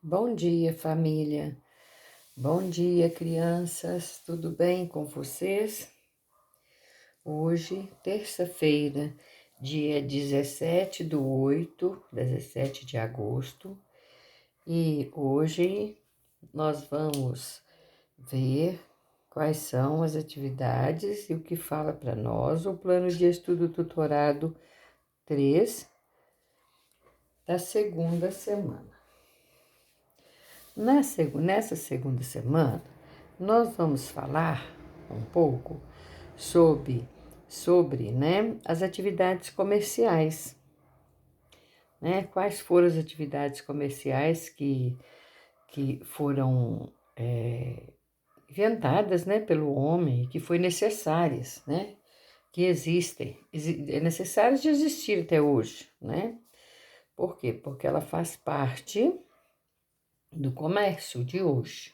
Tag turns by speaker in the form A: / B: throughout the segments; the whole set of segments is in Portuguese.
A: Bom dia, família. Bom dia, crianças. Tudo bem com vocês? Hoje, terça-feira, dia 17 de agosto, e hoje nós vamos ver quais são as atividades e o que fala para nós o plano de estudo tutorado 3 da segunda semana. Nessa segunda semana, nós vamos falar um pouco sobre as atividades comerciais. Quais foram as atividades comerciais que foram inventadas, pelo homem, que foi necessárias, que existem, é necessárias de existir até hoje, Por quê? Porque ela faz parte do comércio de hoje.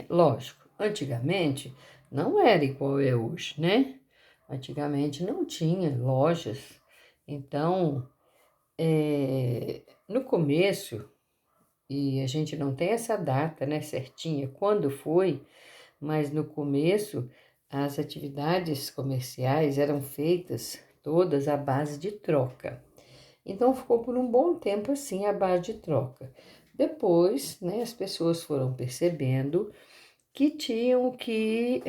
A: Lógico, antigamente não era igual é hoje, Antigamente não tinha lojas, então, no começo, e a gente não tem essa data, certinha, quando foi, mas no começo as atividades comerciais eram feitas todas à base de troca. Então ficou por um bom tempo assim, à base de troca. Depois, as pessoas foram percebendo que tinham que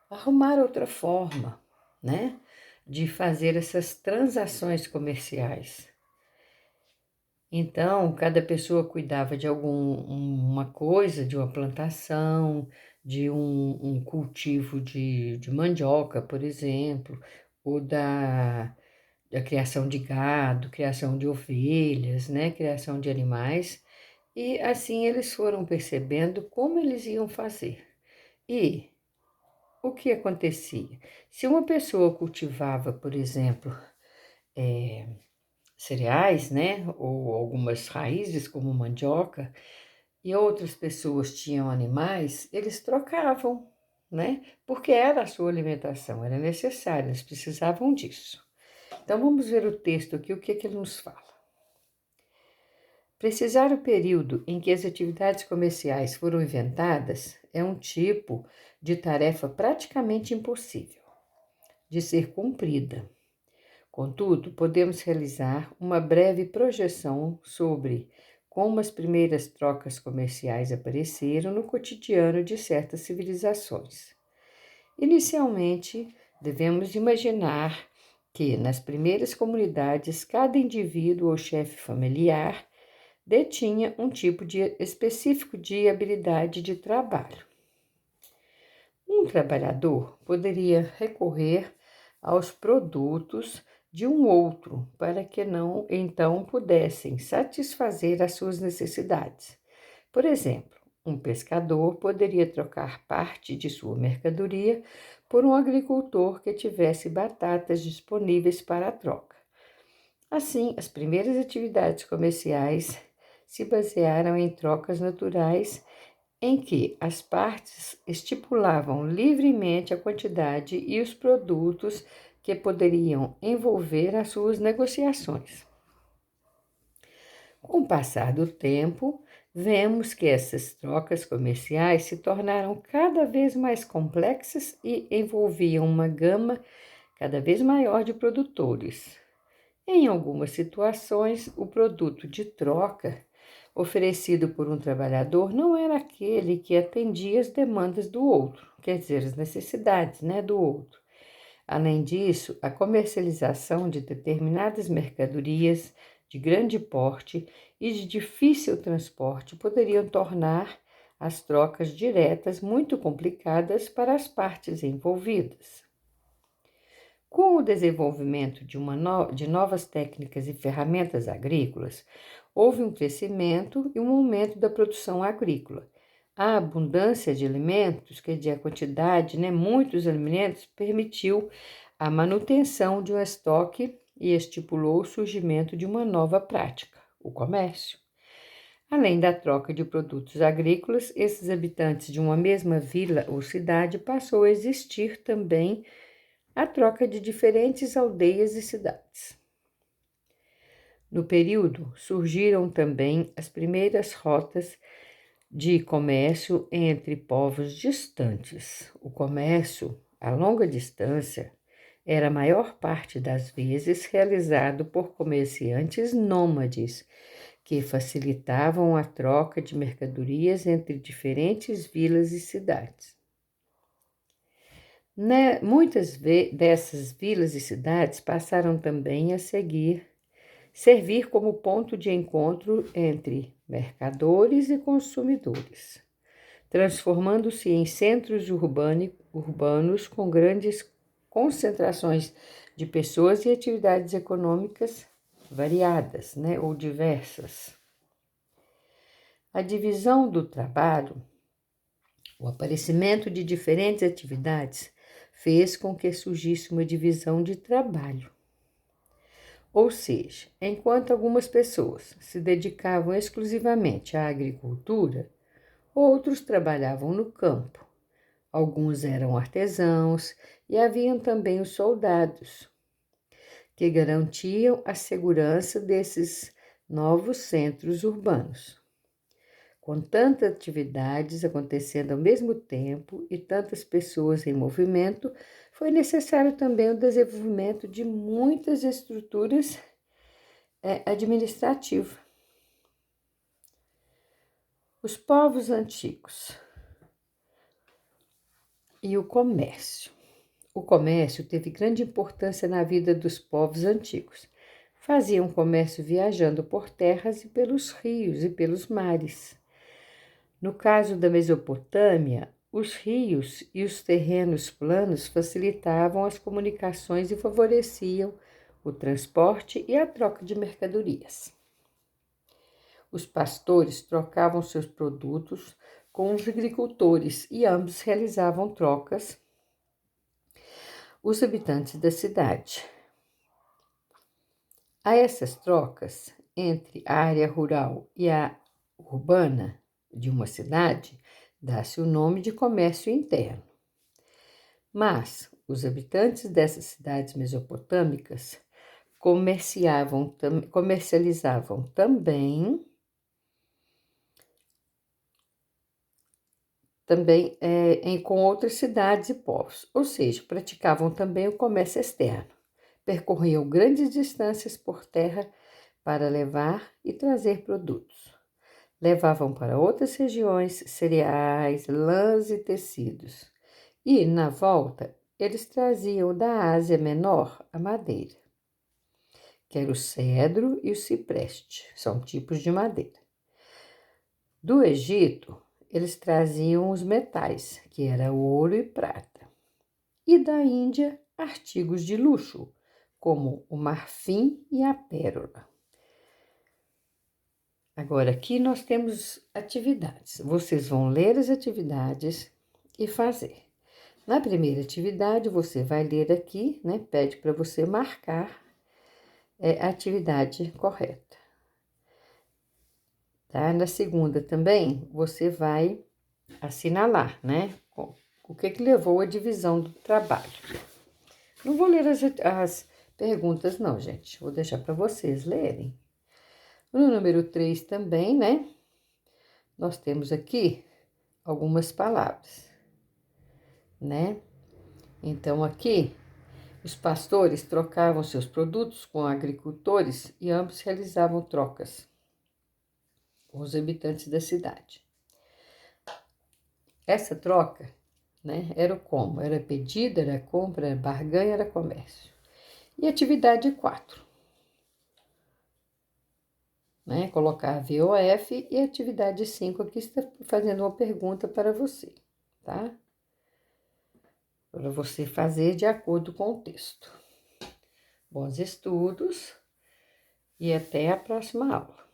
A: arrumar outra forma, de fazer essas transações comerciais. Então, cada pessoa cuidava de uma coisa, de uma plantação, de um cultivo de mandioca, por exemplo, ou da criação de gado, criação de ovelhas, criação de animais. E assim eles foram percebendo como eles iam fazer. E o que acontecia? Se uma pessoa cultivava, por exemplo, cereais, ou algumas raízes como mandioca, e outras pessoas tinham animais, eles trocavam, Porque era a sua alimentação, era necessária, eles precisavam disso. Então vamos ver o texto aqui, o que ele nos fala. Precisar o período em que as atividades comerciais foram inventadas é um tipo de tarefa praticamente impossível de ser cumprida. Contudo, podemos realizar uma breve projeção sobre como as primeiras trocas comerciais apareceram no cotidiano de certas civilizações. Inicialmente, devemos imaginar que, nas primeiras comunidades, cada indivíduo ou chefe familiar detinha um tipo específico de habilidade de trabalho. Um trabalhador poderia recorrer aos produtos de um outro para que não então pudessem satisfazer as suas necessidades. Por exemplo, um pescador poderia trocar parte de sua mercadoria por um agricultor que tivesse batatas disponíveis para a troca. Assim, as primeiras atividades comerciais se basearam em trocas naturais em que as partes estipulavam livremente a quantidade e os produtos que poderiam envolver as suas negociações. Com o passar do tempo, vemos que essas trocas comerciais se tornaram cada vez mais complexas e envolviam uma gama cada vez maior de produtores. Em algumas situações, o produto de troca oferecido por um trabalhador não era aquele que atendia as demandas do outro, quer dizer, as necessidades, do outro. Além disso, a comercialização de determinadas mercadorias de grande porte e de difícil transporte poderiam tornar as trocas diretas muito complicadas para as partes envolvidas. Com o desenvolvimento de novas técnicas e ferramentas agrícolas, houve um crescimento e um aumento da produção agrícola. A abundância de alimentos, quer dizer, a quantidade, muitos alimentos, permitiu a manutenção de um estoque e estipulou o surgimento de uma nova prática, o comércio. Além da troca de produtos agrícolas, esses habitantes de uma mesma vila ou cidade passou a existir também a troca de diferentes aldeias e cidades. No período, surgiram também as primeiras rotas de comércio entre povos distantes. O comércio a longa distância era a maior parte das vezes realizado por comerciantes nômades, que facilitavam a troca de mercadorias entre diferentes vilas e cidades. Muitas dessas vilas e cidades passaram também a servir como ponto de encontro entre mercadores e consumidores, transformando-se em centros urbanos com grandes concentrações de pessoas e atividades econômicas variadas, ou diversas. A divisão do trabalho, o aparecimento de diferentes atividades, fez com que surgisse uma divisão de trabalho. Ou seja, enquanto algumas pessoas se dedicavam exclusivamente à agricultura, outros trabalhavam no campo. Alguns eram artesãos e haviam também os soldados, que garantiam a segurança desses novos centros urbanos. Com tantas atividades acontecendo ao mesmo tempo e tantas pessoas em movimento, foi necessário também o desenvolvimento de muitas estruturas administrativas. Os povos antigos e o comércio. O comércio teve grande importância na vida dos povos antigos. Faziam comércio viajando por terras e pelos rios e pelos mares. No caso da Mesopotâmia, os rios e os terrenos planos facilitavam as comunicações e favoreciam o transporte e a troca de mercadorias. Os pastores trocavam seus produtos com os agricultores e ambos realizavam trocas. Os habitantes da cidade. A essas trocas entre a área rural e a urbana de uma cidade, dá-se o nome de comércio interno. Mas os habitantes dessas cidades mesopotâmicas comercializavam também com outras cidades e povos, ou seja, praticavam também o comércio externo. Percorriam grandes distâncias por terra para levar e trazer produtos. Levavam para outras regiões cereais, lãs e tecidos. E, na volta, eles traziam da Ásia Menor a madeira, que era o cedro e o cipreste, são tipos de madeira. Do Egito, eles traziam os metais, que era ouro e prata. E da Índia, artigos de luxo, como o marfim e a pérola. Agora, aqui nós temos atividades. Vocês vão ler as atividades e fazer. Na primeira atividade, você vai ler aqui, pede para você marcar a atividade correta. Tá? Na segunda também, você vai assinalar, o que levou à divisão do trabalho. Não vou ler as perguntas não, gente. Vou deixar para vocês lerem. No número 3 também, nós temos aqui algumas palavras, Então, aqui, os pastores trocavam seus produtos com agricultores e ambos realizavam trocas com os habitantes da cidade. Essa troca, era como? Era pedido, era compra, era barganha, era comércio. E atividade 4. Colocar VOF e atividade 5 aqui está fazendo uma pergunta para você, tá? Para você fazer de acordo com o texto. Bons estudos e até a próxima aula.